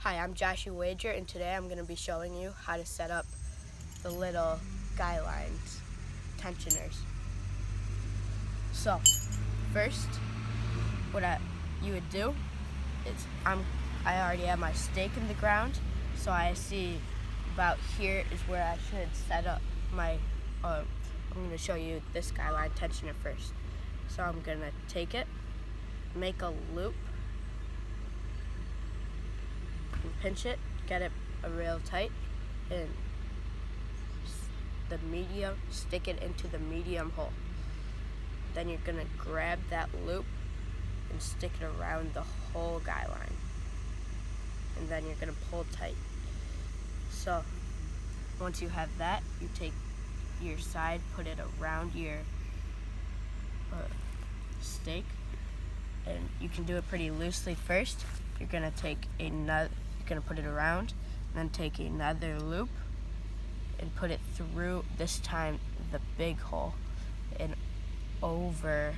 Hi, I'm Joshua Wager, and today I'm going to be showing you how to set up the little guy lines, tensioners. So, first, what you would do is I already have my stake in the ground, so I see about here is where I should set up my. I'm going to show you this guy line tensioner first. So I'm going to take it, make a loop, and pinch it, get it real tight, and stick it into the medium hole. Then you're gonna grab that loop and stick it around the whole guy line, and then you're gonna pull tight. So once you have that, you take your side, put it around your stake, and you can do it pretty loosely first. You're gonna put it around, and then take another loop and put it through, this time the big hole, and over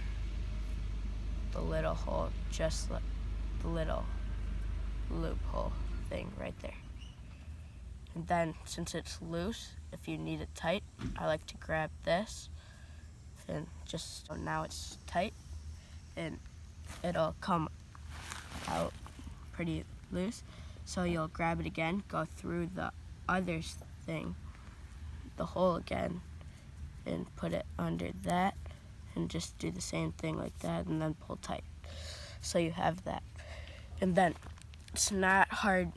the little hole, just like the little loophole thing right there. And then, since it's loose, if you need it tight, I like to grab this, and so now it's tight, and it'll come out pretty loose. So you'll grab it again, go through the other thing, the hole again, and put it under that, and just do the same thing like that, and then pull tight. So you have that. And then it's not hard.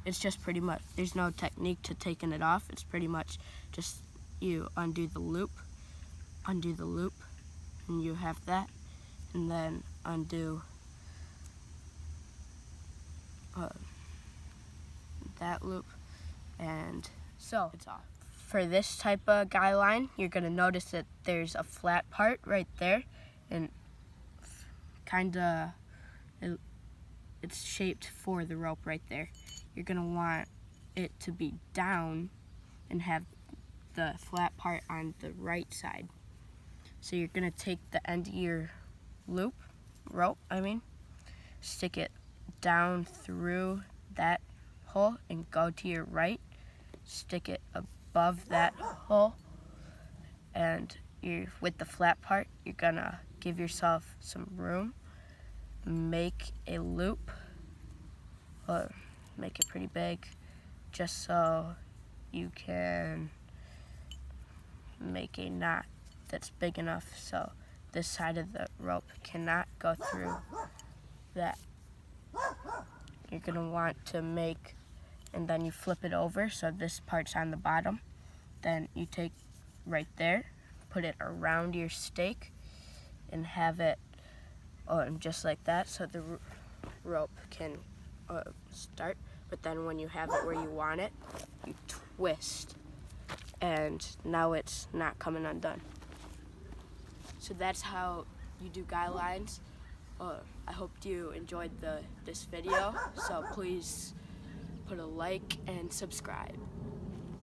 It's just pretty much, there's no technique to taking it off. It's pretty much just you undo the loop, and you have that, and then undo that loop, and so it's off. For this type of guy line, you're gonna notice that there's a flat part right there, and it's shaped for the rope right there. You're gonna want it to be down and have the flat part on the right side. So you're gonna take the end of your rope, stick it down through that hole and go to your right, stick it above that hole, and with the flat part, you're gonna give yourself some room, make a loop, or make it pretty big, just so you can make a knot that's big enough so this side of the rope cannot go through that. You're gonna want to and then you flip it over so this part's on the bottom. Then you take right there, put it around your stake, and have it just like that, so the rope can start. But then when you have it where you want it, you twist, and now it's not coming undone. So that's how you do guy lines. I hope you enjoyed this video, so please put a like and subscribe.